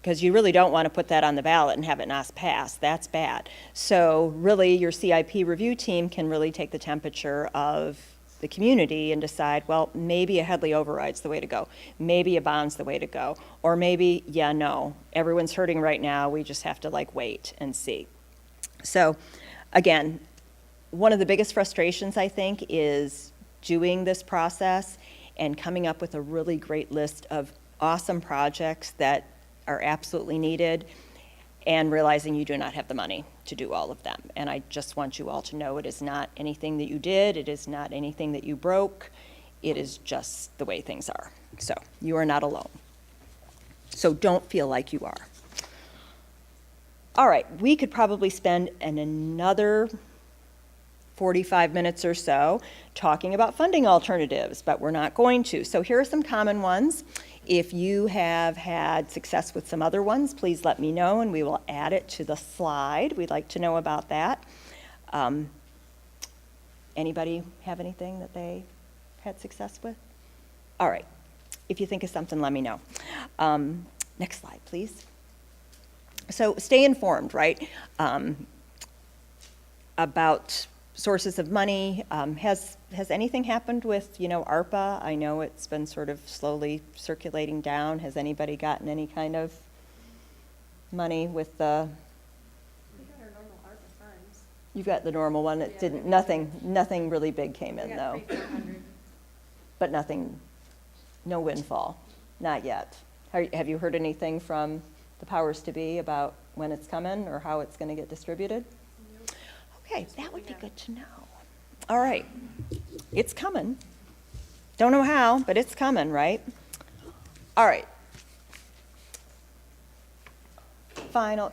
Because you really don't want to put that on the ballot and have it not pass. That's bad. So really, your CIP review team can really take the temperature of the community and decide, well, maybe a Headley override's the way to go. Maybe a bond's the way to go. Or maybe, yeah, no, everyone's hurting right now. We just have to, like, wait and see. So again, one of the biggest frustrations, I think, is doing this process and coming up with a really great list of awesome projects that are absolutely needed, and realizing you do not have the money to do all of them. And I just want you all to know it is not anything that you did, it is not anything that you broke, it is just the way things are. So you are not alone. So don't feel like you are. All right, we could probably spend another 45 minutes or so talking about funding alternatives, but we're not going to. So here are some common ones. If you have had success with some other ones, please let me know and we will add it to the slide. We'd like to know about that. Anybody have anything that they had success with? All right. If you think of something, let me know. Next slide, please. So stay informed, right, about sources of money. Has anything happened with, you know, ARPA? I know it's been sort of slowly circulating down. Has anybody gotten any kind of money with the? We got our normal ARPA funds. You've got the normal one. It Yeah. didn't. Nothing really big came in though. But nothing. No windfall. Not yet. Have you heard anything from the powers to be about when it's coming or how it's going to get distributed? Nope. Okay, that would be good to know. All right, it's coming. Don't know how, but it's coming, right? All right.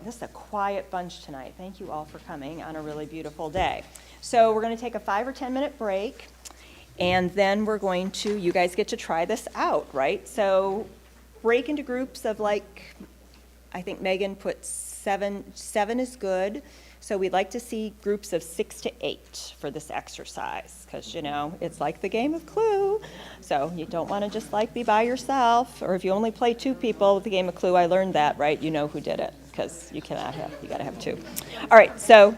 This is a quiet bunch tonight. Thank you all for coming on a really beautiful day. So we're going to take a 5 or 10 minute break, and then we're going to, you guys get to try this out, right? So break into groups of, like, I think Megan put 7 is good. So we'd like to see groups of 6 to 8 for this exercise, because, you know, it's like the game of Clue. So you don't want to just, like, be by yourself, or if you only play 2 people with the game of Clue, I learned that, right? You know who did it, because you got to have 2. All right, so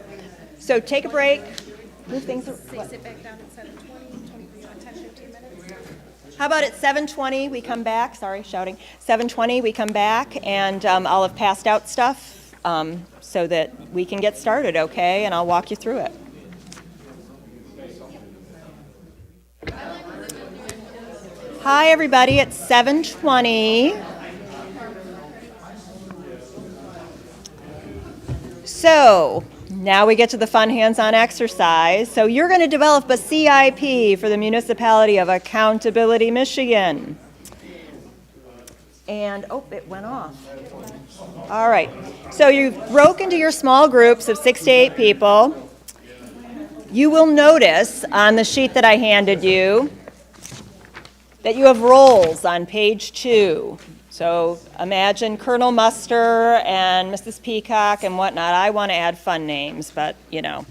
take a break. Move things. Say sit back down at 7:20, 10, 15 minutes. How about at 7:20 we come back? Sorry, shouting. 7:20 we come back, and I'll have passed out stuff. So that we can get started, okay? And I'll walk you through it. Hi, everybody. It's 7:20. So now we get to the fun hands-on exercise. So you're going to develop a CIP for the Municipality of Accountability, Michigan. And, oh, it went off. All right. So you've broke into your small groups of 6 to 8 people. You will notice on the sheet that I handed you that you have roles on page 2. So imagine Colonel Muster and Mrs. Peacock and whatnot. I want to add fun names, but, you know,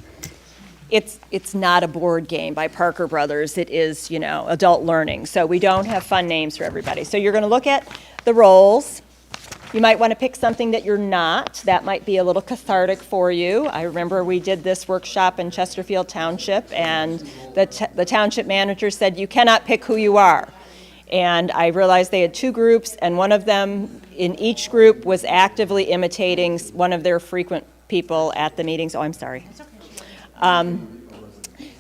it's not a board game by Parker Brothers. It is, you know, adult learning. So we don't have fun names for everybody. So you're going to look at the roles. You might want to pick something that you're not. That might be a little cathartic for you. I remember we did this workshop in Chesterfield Township, and the township manager said, you cannot pick who you are. And I realized they had two groups, and one of them in each group was actively imitating one of their frequent people at the meetings. Oh, I'm sorry.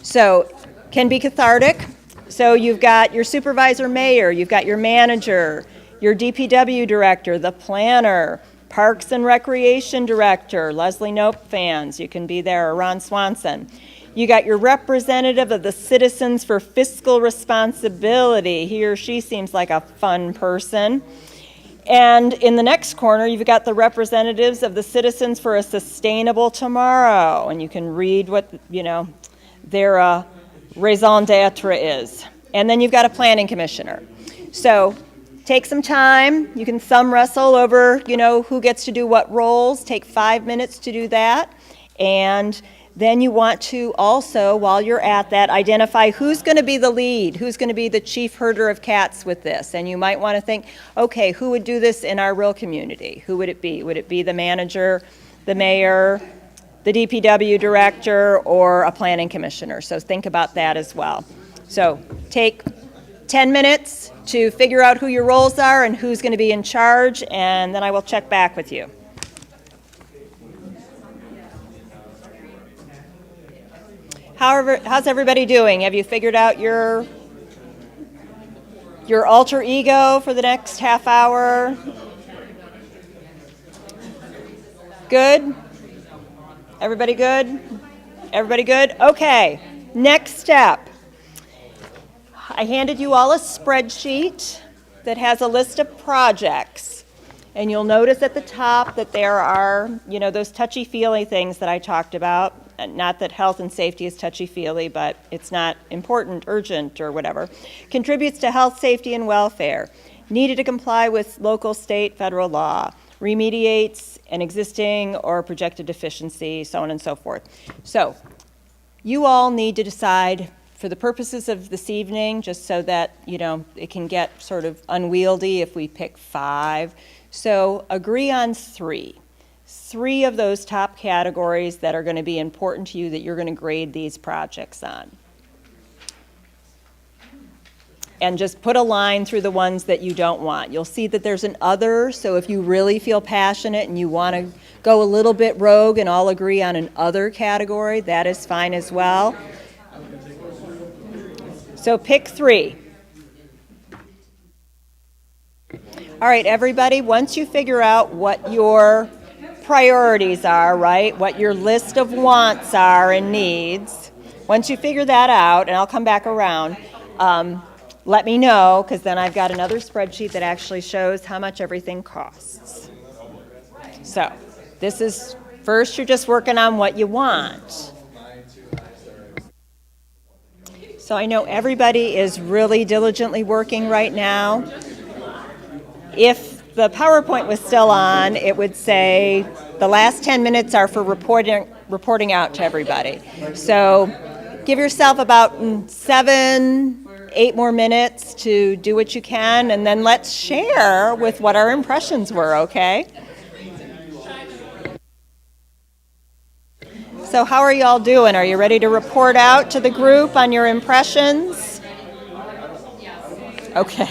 So, can be cathartic. So you've got your supervisor mayor, you've got your manager, your DPW director, the planner, Parks and Recreation director, Leslie Knope fans, you can be there, or Ron Swanson. You got your representative of the Citizens for Fiscal Responsibility. He or she seems like a fun person. And in the next corner, you've got the representatives of the Citizens for a Sustainable Tomorrow. And you can read what, their raison d'etre is. And then you've got a planning commissioner. So take some time. You can thumb wrestle over, who gets to do what roles. Take 5 minutes to do that. And then you want to also, while you're at that, identify who's going to be the lead, who's going to be the chief herder of cats with this. And you might want to think, okay, who would do this in our real community? Who would it be? Would it be the manager, the mayor, the DPW director, or a planning commissioner? So think about that as well. So take 10 minutes to figure out who your roles are and who's going to be in charge, and then I will check back with you. How's everybody doing? Have you figured out your alter ego for the next half hour? Good? Everybody good? Everybody good? Okay, next step. I handed you all a spreadsheet that has a list of projects. And you'll notice at the top that there are, those touchy-feely things that I talked about. Not that health and safety is touchy-feely, but it's not important, urgent, or whatever. Contributes to health, safety, and welfare. Needed to comply with local, state, federal law. Remediates an existing or projected deficiency, so on and so forth. So, you all need to decide, for the purposes of this evening, just so that, it can get sort of unwieldy if we pick 5. So, agree on 3. 3 of those top categories that are going to be important to you that you're going to grade these projects on. And just put a line through the ones that you don't want. You'll see that there's an other, so if you really feel passionate and you want to go a little bit rogue and all agree on an other category, that is fine as well. So pick 3. All right, everybody, once you figure out what your priorities are, right, what your list of wants are and needs, once you figure that out, and I'll come back around, let me know, because then I've got another spreadsheet that actually shows how much everything costs. So, this is, first you're just working on what you want. So I know everybody is really diligently working right now. If the PowerPoint was still on, it would say the last 10 minutes are for reporting out to everybody. So give yourself about 7-8 more minutes to do what you can, and then let's share with what our impressions were, okay? So how are y'all doing? Are you ready to report out to the group on your impressions? Okay.